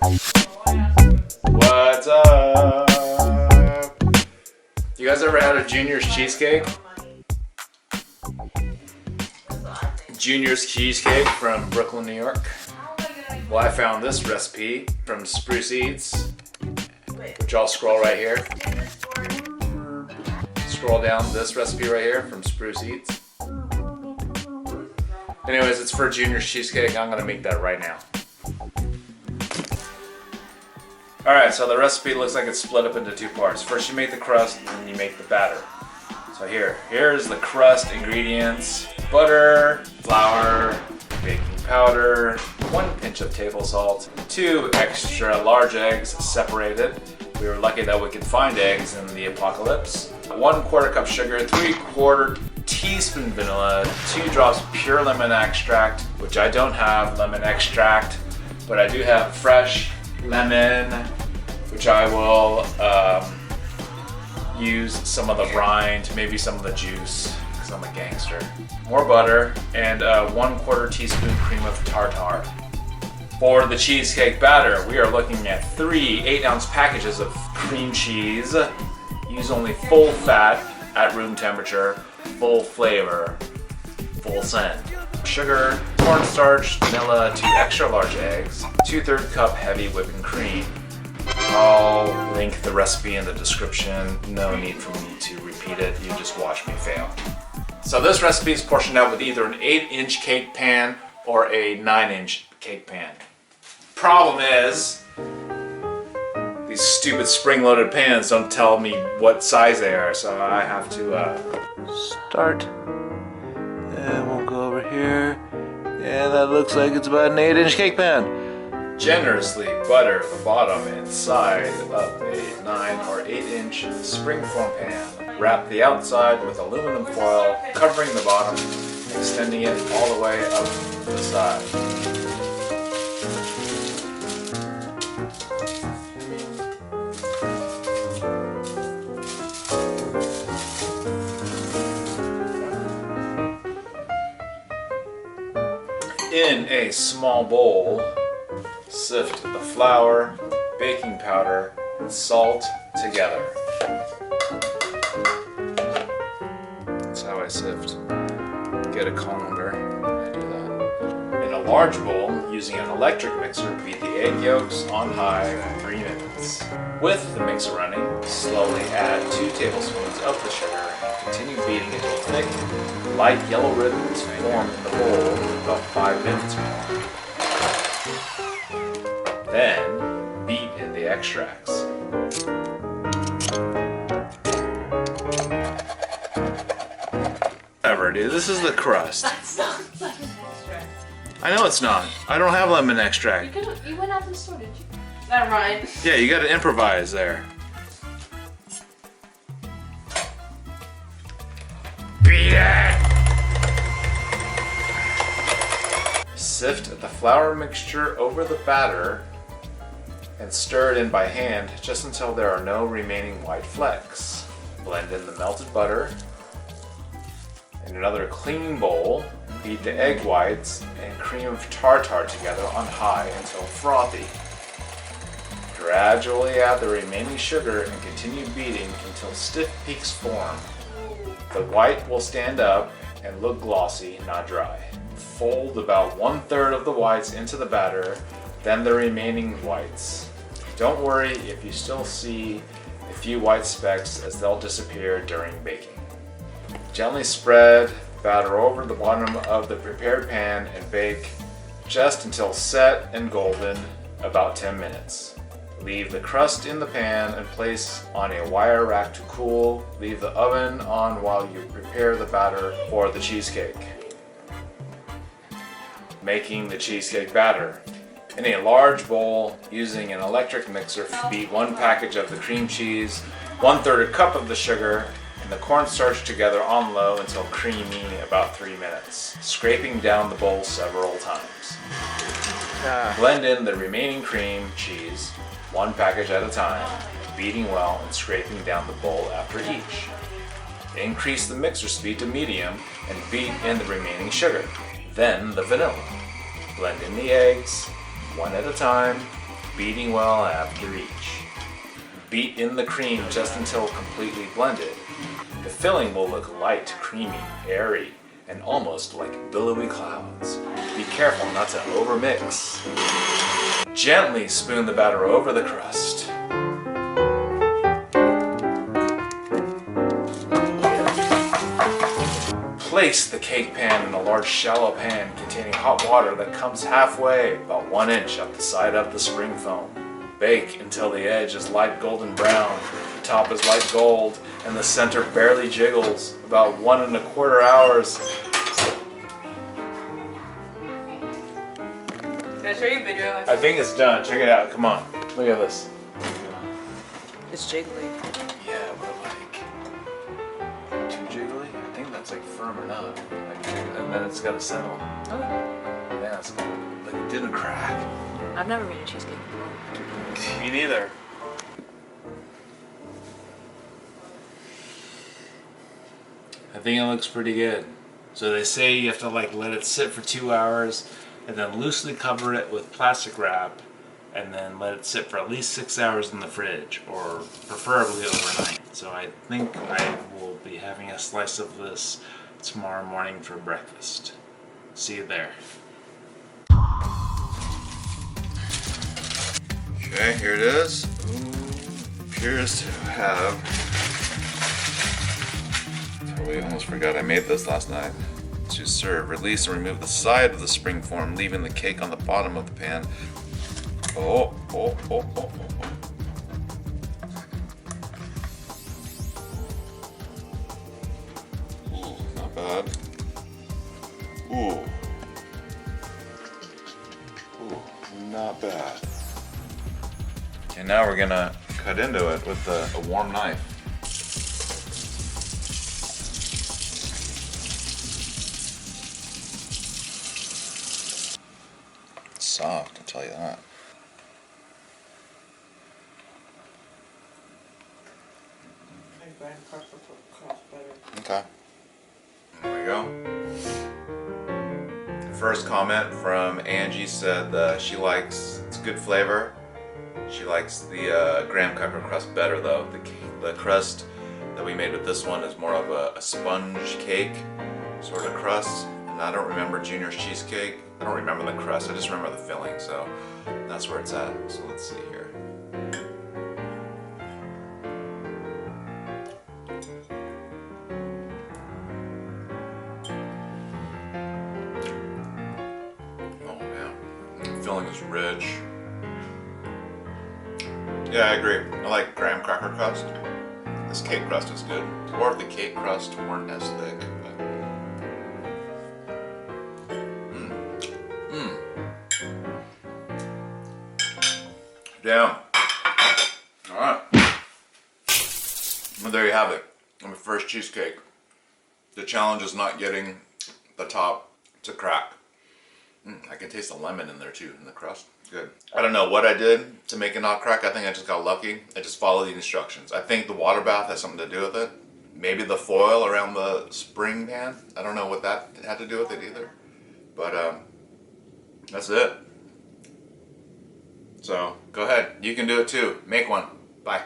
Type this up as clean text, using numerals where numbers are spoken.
What's up? You guys ever had a Junior's cheesecake? Junior's cheesecake from Brooklyn, New York. Well, I found this recipe from Spruce Eats, which I'll scroll right here. Scroll down this recipe right here from Spruce Eats. Anyways, it's for Junior's cheesecake. I'm gonna make that right now. Alright, so the recipe looks like it's split up into two parts. First you make the crust, and then you make the batter. So here's the crust ingredients: butter, flour, baking powder, 1 pinch of table salt, 2 extra large eggs separated. We were lucky that we could find eggs in the apocalypse. 1/4 cup sugar, 3/4 teaspoon vanilla, 2 drops pure lemon extract, which I don't have lemon extract, but I do have fresh lemon, which I will use some of the rind, maybe some of the juice, because I'm a gangster. More butter, and 1/4 teaspoon cream of tartar. For the cheesecake batter, we are looking at 3 8-ounce packages of cream cheese. Use only full fat at room temperature, full flavor, full scent. Sugar, cornstarch, vanilla, 2 extra large eggs, 2/3 cup heavy whipping cream. I'll link the recipe in the description. No need for me to repeat it, you just watch me fail. So this recipe is portioned out with either an 8-inch cake pan or a 9-inch cake pan. Problem is, these stupid spring-loaded pans don't tell me what size they are, so I have to start. And we'll go over here, and that looks like it's about an 8-inch cake pan. Generously butter the bottom and side of a 9 or 8-inch spring-form pan. Wrap the outside with aluminum foil, covering the bottom, extending it all the way up the side. In a small bowl, sift the flour, baking powder, and salt together. That's how I sift. Get a colander and do that. In a large bowl, using an electric mixer, beat the egg yolks on high for 3 minutes. With the mixer running, slowly add 2 tablespoons of the sugar and continue beating until thick, light yellow ribbons form in the bowl for about 5 minutes more. Then, beat in the extracts. Whatever, dude, this is the crust. That's not lemon extract. I know it's not. I don't have lemon extract. You went out to the store, did you? Never mind. Yeah, you gotta improvise there. Beat it! Sift the flour mixture over the batter and stir it in by hand just until there are no remaining white flecks. Blend in the melted butter. In another clean bowl, beat the egg whites and cream of tartar together on high until frothy. Gradually add the remaining sugar and continue beating until stiff peaks form. The white will stand up and look glossy, not dry. Fold about 1/3 of the whites into the batter, then the remaining whites. Don't worry if you still see a few white specks, as they'll disappear during baking. Gently spread batter over the bottom of the prepared pan and bake just until set and golden, about 10 minutes. Leave the crust in the pan and place on a wire rack to cool. Leave the oven on while you prepare the batter for the cheesecake. Making the cheesecake batter. In a large bowl, using an electric mixer, beat 1 package of the cream cheese, 1/3 cup of the sugar, and the cornstarch together on low until creamy, about 3 minutes, scraping down the bowl several times. Blend in the remaining cream cheese, 1 package at a time, beating well and scraping down the bowl after each. Increase the mixer speed to medium and beat in the remaining sugar. Then the vanilla. Blend in the eggs, 1 at a time, beating well after each. Beat in the cream just until completely blended. The filling will look light, creamy, airy, and almost like billowy clouds. Be careful not to overmix. Gently spoon the batter over the crust. Place the cake pan in a large shallow pan containing hot water that comes halfway, about 1 inch up the side of the spring foam. Bake until the edge is light golden brown, the top is light gold, and the center barely jiggles, about 1¼ hours. Can I show you a video? I think it's done. Check it out. Come on. Look at this. It's jiggly. Yeah, but like too jiggly? I think that's like firm enough. Like, and then it's got to settle. Oh. Yeah, it's like it didn't crack. I've never made a cheesecake before. Me neither. I think it looks pretty good. So they say you have to like let it sit for 2 hours and then loosely cover it with plastic wrap and then let it sit for at least 6 hours in the fridge, or preferably overnight. So I think I will be having a slice of this tomorrow morning for breakfast. See you there. Okay, here it is. Appears to have. Totally almost forgot I made this last night. To serve, release and remove the side of the spring form, leaving the cake on the bottom of the pan. Oh. Ooh, not bad. Ooh, not bad. And now we're gonna cut into it with a warm knife. It's soft, I'll tell you that. Okay. There we go. First comment from Angie said she likes, it's good flavor. She likes the graham cracker crust better though. The crust that we made with this one is more of a sponge cake sort of crust. And I don't remember Junior's cheesecake. I don't remember the crust, I just remember the filling, so that's where it's at. So let's see here. Oh man, the filling is rich. Yeah, I agree. I like graham cracker crust. This cake crust is good. Or if the cake crust weren't as thick. Damn. Alright. Well, there you have it. My first cheesecake. The challenge is not getting the top to crack. I can taste the lemon in there too, in the crust. Good. I don't know what I did to make it not crack. I think I just got lucky. I just followed the instructions. I think the water bath has something to do with it. Maybe the foil around the spring pan. I don't know what that had to do with it either. But that's it. So go ahead. You can do it too. Make one. Bye.